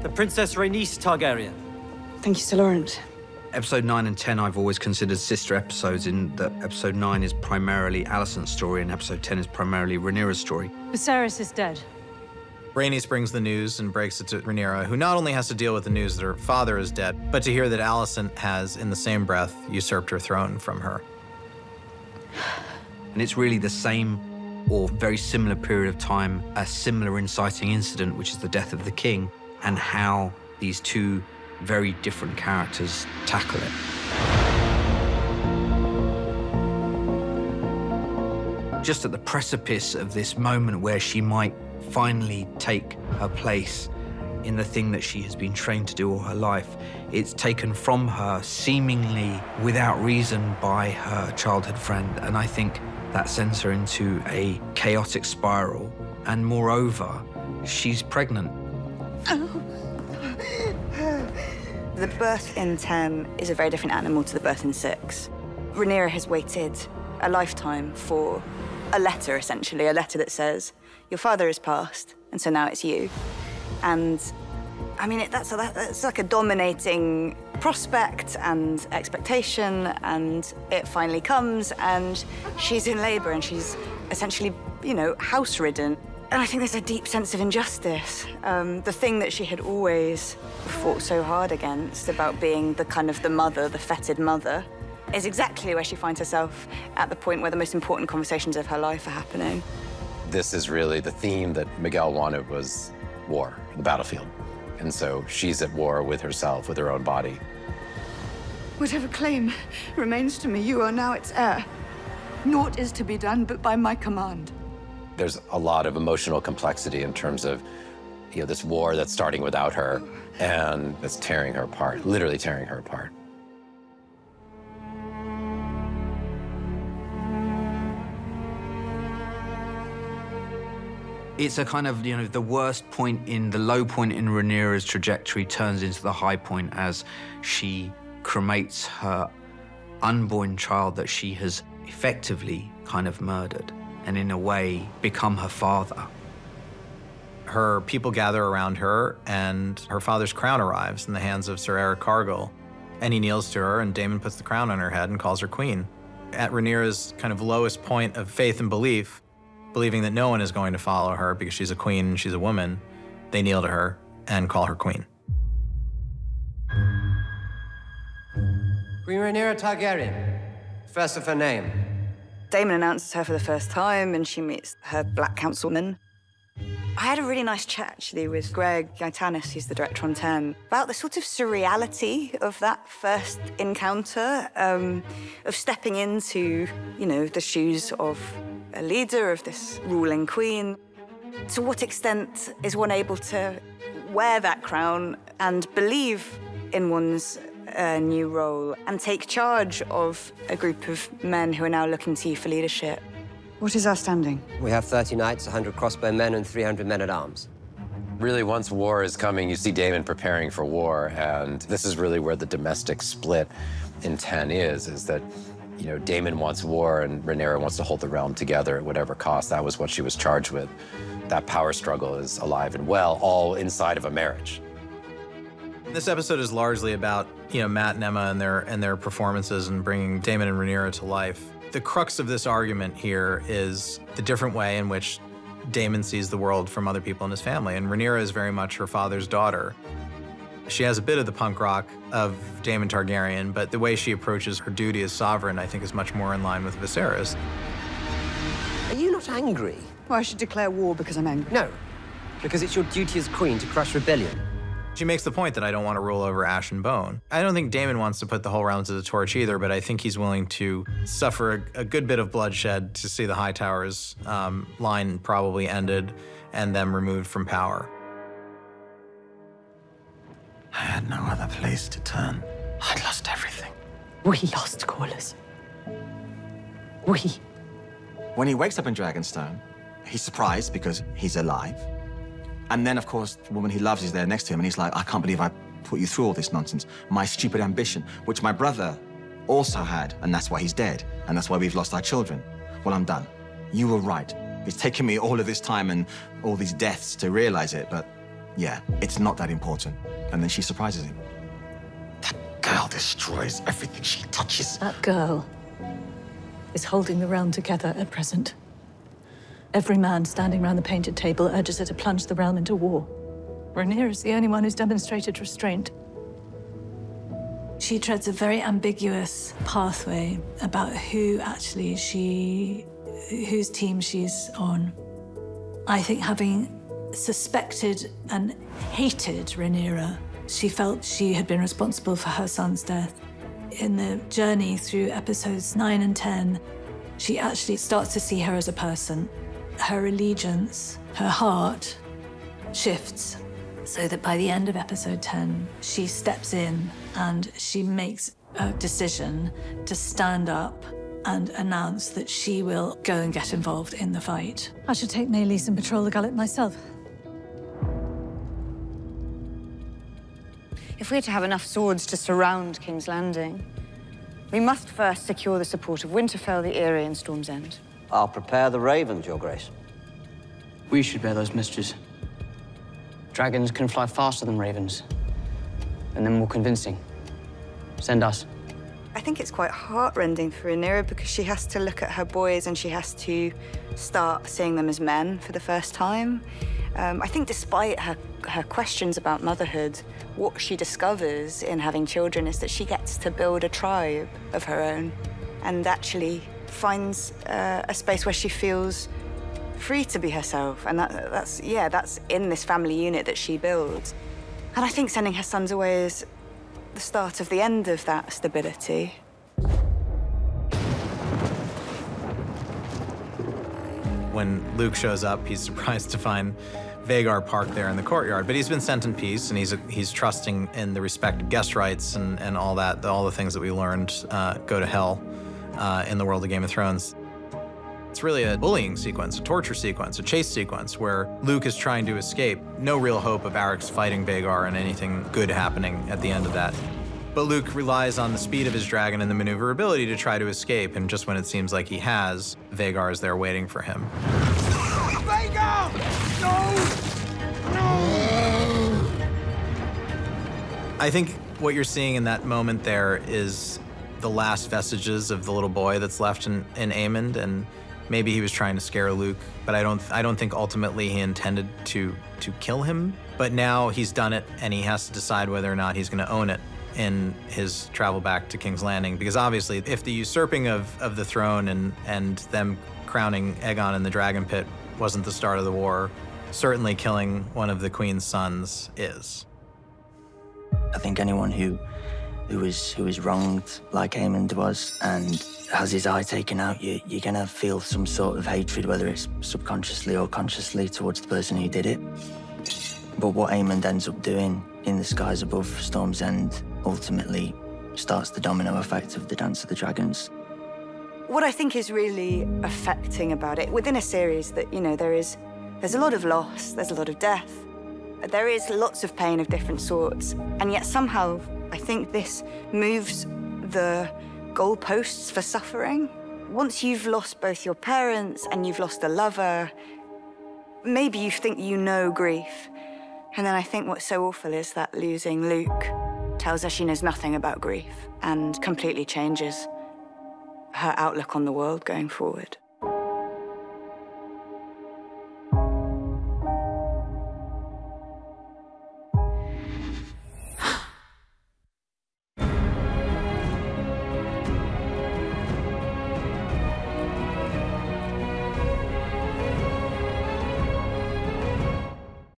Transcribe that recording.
the Princess Rhaenys Targaryen. Thank you, Sir Lawrence. Episode 9 and 10 I've always considered sister episodes in that episode 9 is primarily Alicent's story and episode 10 is primarily Rhaenyra's story. Lucerys is dead. Rhaenys brings the news and breaks it to Rhaenyra, who not only has to deal with the news that her father is dead, but to hear that Alicent has, in the same breath, usurped her throne from her. And it's really the same or very similar period of time, a similar inciting incident, which is the death of the king, and how these two very different characters tackle it. Just at the precipice of this moment where she might finally take her place in the thing that she has been trained to do all her life, it's taken from her seemingly without reason by her childhood friend, and I think that sends her into a chaotic spiral. And moreover, she's pregnant. The birth in 10 is a very different animal to the birth in 6. Rhaenyra has waited a lifetime for a letter, essentially, a letter that says, your father has passed, and so now it's you. And, I mean, that's like a dominating prospect and expectation, and it finally comes, and she's in labor, and she's essentially, you know, house-ridden. And I think there's a deep sense of injustice. The thing that she had always fought so hard against about being the kind of the mother, the feted mother, is exactly where she finds herself at the point where the most important conversations of her life are happening. This is really the theme that Miguel wanted, was war, the battlefield. And so she's at war with herself, with her own body. Whatever claim remains to me, you are now its heir. Naught is to be done but by my command. There's a lot of emotional complexity in terms of, you know, this war that's starting without her and that's tearing her apart, literally tearing her apart. It's a kind of, you know, the worst point in, the low point in Rhaenyra's trajectory turns into the high point as she cremates her unborn child that she has effectively kind of murdered, and in a way become her father. Her people gather around her, and her father's crown arrives in the hands of Sir Eric Cargill. And he kneels to her, and Daemon puts the crown on her head and calls her queen. At Rhaenyra's kind of lowest point of faith and belief, believing that no one is going to follow her because she's a queen and she's a woman, they kneel to her and call her queen. Queen Rhaenyra Targaryen, first of her name. Daemon announces her for the first time, and she meets her black councilman. I had a really nice chat, actually, with Greg Gaetanis, who's the director on 10, about the sort of surreality of that first encounter, of stepping into, you know, the shoes of a leader, of this ruling queen. To what extent is one able to wear that crown and believe in one's new role and take charge of a group of men who are now looking to you for leadership? What is our standing? We have 30 knights, 100 crossbow men, and 300 men-at-arms. Really, once war is coming, you see Daemon preparing for war, and this is really where the domestic split in 10 is that, you know, Daemon wants war and Rhaenyra wants to hold the realm together at whatever cost. That was what she was charged with. That power struggle is alive and well, all inside of a marriage. This episode is largely about, you know, Matt and Emma and their performances and bringing Daemon and Rhaenyra to life. The crux of this argument here is the different way in which Daemon sees the world from other people in his family, and Rhaenyra is very much her father's daughter. She has a bit of the punk rock of Daemon Targaryen, but the way she approaches her duty as sovereign, I think, is much more in line with Viserys. Are you not angry? Well, I should declare war because I'm angry. No, because it's your duty as queen to crush rebellion. She makes the point that I don't want to rule over ash and bone. I don't think Daemon wants to put the whole realm to the torch either, but I think he's willing to suffer a good bit of bloodshed to see the High Tower's line probably ended and them removed from power. I had no other place to turn. I'd lost everything. We lost Corlys. We. When he wakes up in Dragonstone, he's surprised because he's alive. And then, of course, the woman he loves is there next to him, and he's like, I can't believe I put you through all this nonsense. My stupid ambition, which my brother also had, and that's why he's dead, and that's why we've lost our children. Well, I'm done. You were right. It's taken me all of this time and all these deaths to realize it, but yeah, it's not that important. And then she surprises him. That girl destroys everything she touches. That girl is holding the realm together at present. Every man standing around the painted table urges her to plunge the realm into war. Rhaenyra is the only one who's demonstrated restraint. She treads a very ambiguous pathway about whose team she's on. I think having suspected and hated Rhaenyra, she felt she had been responsible for her son's death. In the journey through episodes 9 and 10, she actually starts to see her as a person. Her allegiance, her heart, shifts, so that by the end of episode 10, she steps in and she makes a decision to stand up and announce that she will go and get involved in the fight. I should take Maelys and patrol the gullet myself. If we're to have enough swords to surround King's Landing, we must first secure the support of Winterfell, the Eyrie, and Storm's End. I'll prepare the ravens, Your Grace. We should bear those messages. Dragons can fly faster than ravens, and they're more convincing. Send us. I think it's quite heartrending for Rhaenyra because she has to look at her boys and she has to start seeing them as men for the first time. I think despite her questions about motherhood, what she discovers in having children is that she gets to build a tribe of her own and actually finds a space where she feels free to be herself. And that's in this family unit that she builds. And I think sending her sons away is the start of the end of that stability. When Luke shows up, he's surprised to find Vhagar parked there in the courtyard, but he's been sent in peace, and he's trusting in the respect of guest rights and all that, all the things that we learned go to hell in the world of Game of Thrones. It's really a bullying sequence, a torture sequence, a chase sequence where Luke is trying to escape. No real hope of Arrax fighting Vhagar and anything good happening at the end of that. But Luke relies on the speed of his dragon and the maneuverability to try to escape, and just when it seems like he has, Vhagar is there waiting for him. Vhagar! No! No! I think what you're seeing in that moment there is the last vestiges of the little boy that's left in Aemond, and maybe he was trying to scare Luke, but I don't think ultimately he intended to kill him. But now he's done it, and he has to decide whether or not he's going to own it in his travel back to King's Landing. Because obviously, if the usurping of the throne and them crowning Aegon in the Dragon Pit wasn't the start of the war, certainly killing one of the Queen's sons is. I think anyone who is wronged like Aemond was and has his eye taken out, you're gonna feel some sort of hatred, whether it's subconsciously or consciously, towards the person who did it. But what Aemond ends up doing in the skies above Storm's End ultimately starts the domino effect of the Dance of the Dragons. What I think is really affecting about it, within a series that, you know, there's a lot of loss, there's a lot of death, there is lots of pain of different sorts, and yet somehow I think this moves the goalposts for suffering. Once you've lost both your parents and you've lost a lover, maybe you think you know grief. And then I think what's so awful is that losing Luke tells her she knows nothing about grief and completely changes her outlook on the world going forward.